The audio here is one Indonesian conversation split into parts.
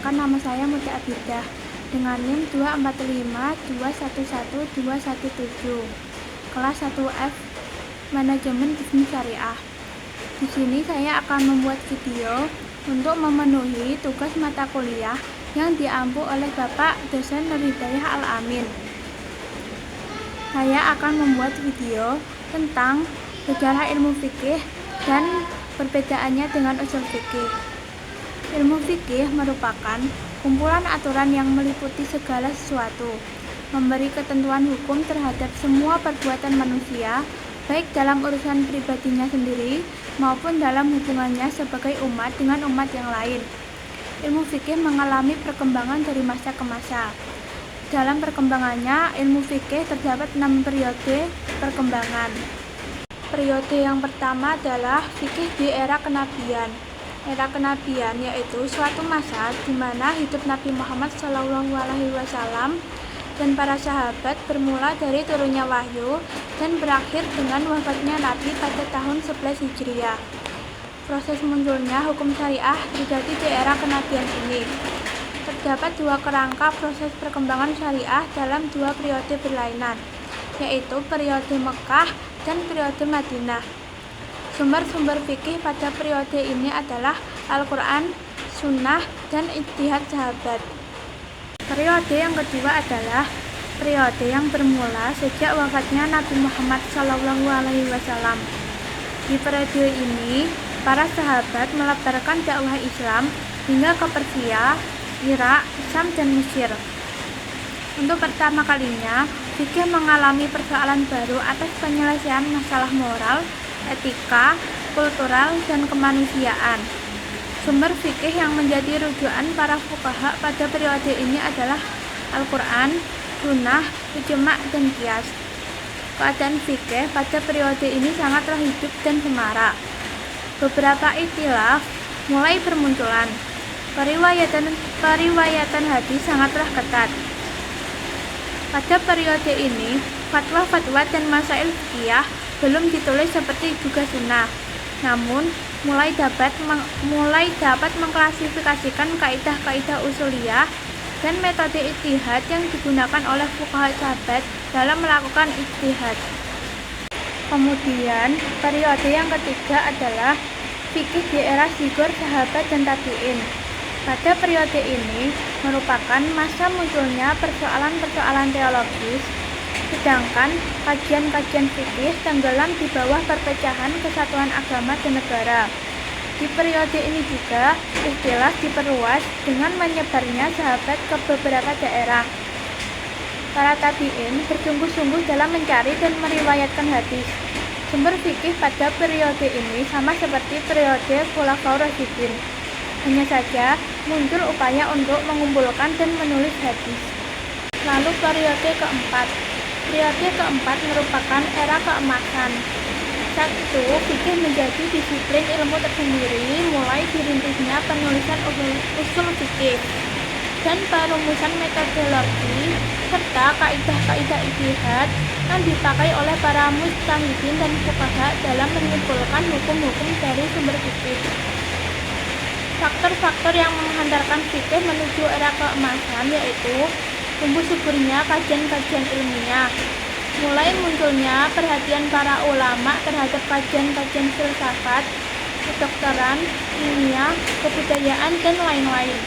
Perkenalkan, nama saya Muti Abidah dengan NIM 245211217, kelas 1F Manajemen Bisnis Syariah. Di sini saya akan membuat video untuk memenuhi tugas mata kuliah yang diampu oleh Bapak dosen Nur Hidayah Al-Amin. Saya akan membuat video tentang sejarah ilmu fikih dan perbedaannya dengan usul fikih. Ilmu fikih merupakan kumpulan aturan yang meliputi segala sesuatu, memberi ketentuan hukum terhadap semua perbuatan manusia, baik dalam urusan pribadinya sendiri maupun dalam hubungannya sebagai umat dengan umat yang lain. Ilmu fikih mengalami perkembangan dari masa ke masa. Dalam perkembangannya, ilmu fikih terdapat 6 periode perkembangan. Periode yang pertama adalah fikih di era kenabian. Era kenabian yaitu suatu masa di mana hidup Nabi Muhammad SAW dan para sahabat bermula dari turunnya wahyu dan berakhir dengan wafatnya Nabi pada tahun 11 Hijriah. Proses munculnya hukum syariah terjadi di era kenabian ini. Terdapat dua kerangka proses perkembangan syariah dalam dua periode berlainan, yaitu periode Mekah dan periode Madinah. Sumber-sumber fikih pada periode ini adalah Al-Quran, Sunnah, dan ijtihad sahabat. Periode yang kedua adalah periode yang bermula sejak wafatnya Nabi Muhammad SAW. Di periode ini, para sahabat melebarkan dakwah Islam hingga ke Persia, Irak, Syam, dan Mesir. Untuk pertama kalinya, fikih mengalami persoalan baru atas penyelesaian masalah moral, etika, kultural, dan kemanusiaan. Sumber fikih yang menjadi rujukan para fuqaha pada periode ini adalah Al-Quran, Sunnah, Ijma', dan Qiyas. Keadaan fikih pada periode ini sangatlah hidup dan semarak. Beberapa ikhtilaf mulai bermunculan. Periwayatan hadis sangatlah ketat. Pada periode ini, fatwa-fatwa dan masail fikih belum ditulis seperti juga sunnah, namun mulai dapat mengklasifikasikan kaidah-kaidah usuliyah dan metode ijtihad yang digunakan oleh fuqaha sahabat dalam melakukan ijtihad. Kemudian, periode yang ketiga adalah fikih di era sigur sahabat dan tabi'in. Pada periode ini merupakan masa munculnya persoalan-persoalan teologis, sedangkan kajian-kajian fikih tenggelam di bawah perpecahan kesatuan agama dan negara. Di periode ini juga ikhtilaf diperluas dengan menyebarnya sahabat ke beberapa daerah. Para tabi'in bersungguh-sungguh dalam mencari dan meriwayatkan hadis. Sumber fikih pada periode ini sama seperti periode Khulafaur Rasyidin. Hanya saja muncul upaya untuk mengumpulkan dan menulis hadis. Lalu periode keempat. Periode keempat merupakan era keemasan. Saat itu, fikih menjadi disiplin ilmu tersendiri, mulai dirintisnya penulisan usul fikih dan perumusan metodologi serta kaidah-kaidah ijtihad yang dipakai oleh para mujtahidin dan fuqaha dalam menyimpulkan hukum-hukum dari sumber fikih. Faktor-faktor yang menghantarkan fikih menuju era keemasan yaitu tumbuh suburnya kajian-kajian ilmiah, mulai munculnya perhatian para ulama terhadap kajian-kajian filsafat, kedokteran, ilmiah, kebudayaan, dan lain-lain.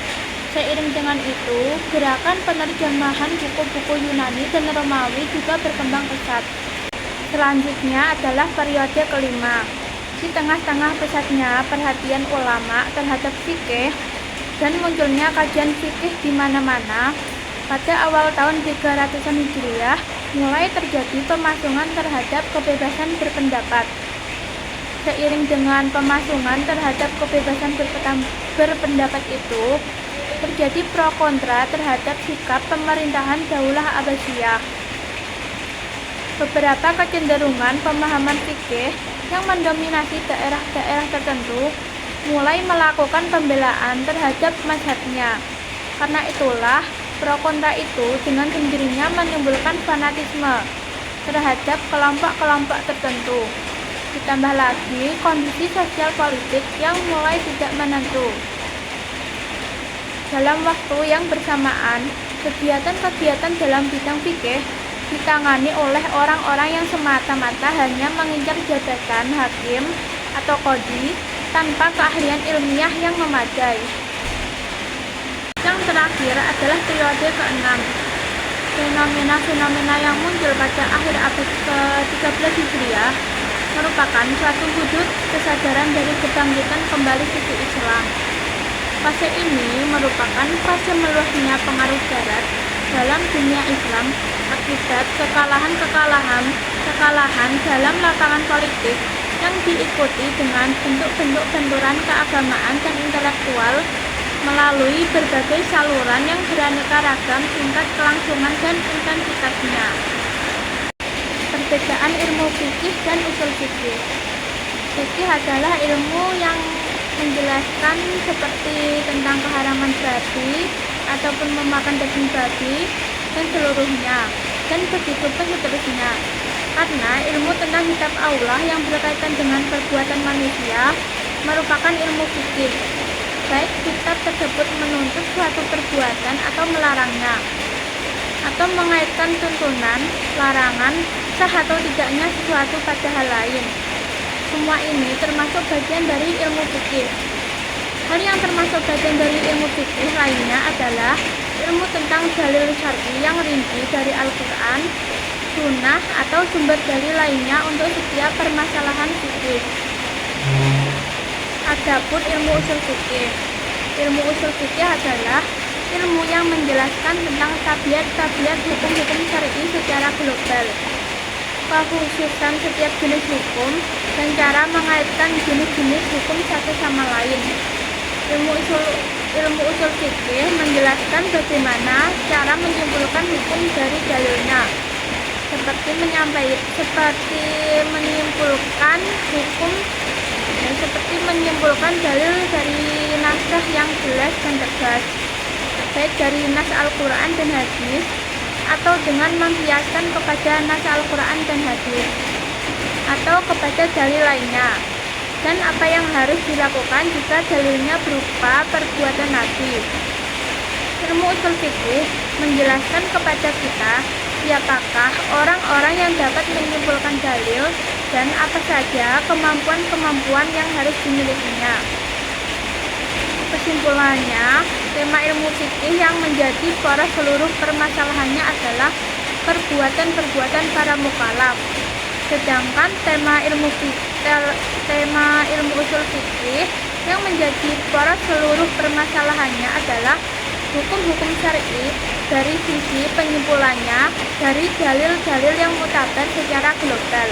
Seiring dengan itu, gerakan penerjemahan buku-buku Yunani dan Romawi juga berkembang pesat. Selanjutnya adalah periode kelima. Di tengah-tengah pesatnya perhatian ulama terhadap fikih dan munculnya kajian fikih di mana-mana, pada awal tahun 300-an Hijriah, mulai terjadi pemasungan terhadap kebebasan berpendapat. Seiring dengan pemasungan terhadap kebebasan berpendapat itu, terjadi pro kontra terhadap sikap pemerintahan Daulah Abbasiyah. Beberapa kecenderungan pemahaman fikih yang mendominasi daerah-daerah tertentu mulai melakukan pembelaan terhadap mazhabnya. Karena itulah, pro kontra itu dengan sendirinya menimbulkan fanatisme terhadap kelompok-kelompok tertentu. Ditambah lagi kondisi sosial politik yang mulai tidak menentu. dalam waktu yang bersamaan. Kegiatan-kegiatan dalam bidang fikih ditangani oleh orang-orang yang semata-mata hanya mengincar jabatan hakim atau qadhi tanpa keahlian ilmiah yang memadai. Yang terakhir adalah periode ke-6. Fenomena-fenomena yang muncul pada akhir abad ke-13 Hijriah merupakan suatu wujud kesadaran dari kebangkitan kembali fikih Islam. Fase ini merupakan fase meluasnya pengaruh Barat dalam dunia Islam akibat kekalahan dalam lapangan politik yang diikuti dengan bentuk-bentuk benturan keagamaan dan intelektual melalui berbagai saluran yang beraneka ragam tingkat kelangsungan dan intensitasnya. Perbedaan ilmu fikih dan usul fikih. Fikih adalah ilmu yang menjelaskan seperti tentang keharaman babi ataupun memakan daging babi dan seluruhnya, dan begitu pun seterusnya. Karena ilmu tentang kitab Allah yang berkaitan dengan perbuatan manusia merupakan ilmu fikih, baik kitab tersebut menuntut suatu perbuatan atau melarangnya, atau mengaitkan tuntunan, larangan, sah atau tidaknya sesuatu pada hal lain. Semua ini termasuk bagian dari ilmu fikih. Hal yang termasuk bagian dari ilmu fikih lainnya adalah ilmu tentang dalil syar'i yang rinci dari Al-Quran, Sunnah, atau sumber dalil lainnya untuk setiap permasalahan fikih. Adapun ilmu usul fikih. Ilmu usul fikih adalah ilmu yang menjelaskan tentang tabiat-tabiat hukum-hukum syar'i secara global, kekhususan setiap jenis hukum, dan cara mengaitkan jenis-jenis hukum satu sama lain. Ilmu usul fikih menjelaskan bagaimana cara menyimpulkan hukum dari dalilnya, seperti menyimpulkan dalil dari naskah yang jelas dan tegas, baik dari nas Al-Quran dan hadis, atau dengan membiaskan kepada nas Al-Quran dan hadis, atau kepada dalil lainnya, dan apa yang harus dilakukan jika dalilnya berupa perbuatan Nabi. Ilmu usul fikih menjelaskan kepada kita siapakah orang-orang yang dapat menyimpulkan dalil dan apa saja kemampuan-kemampuan yang harus dimilikinya. Kesimpulannya, tema ilmu fikih yang menjadi poros seluruh permasalahannya adalah perbuatan-perbuatan para mukallaf. Sedangkan tema ilmu usul fikih yang menjadi poros seluruh permasalahannya adalah hukum-hukum syar'i dari sisi penyimpulannya dari dalil-dalil yang mutabar secara global.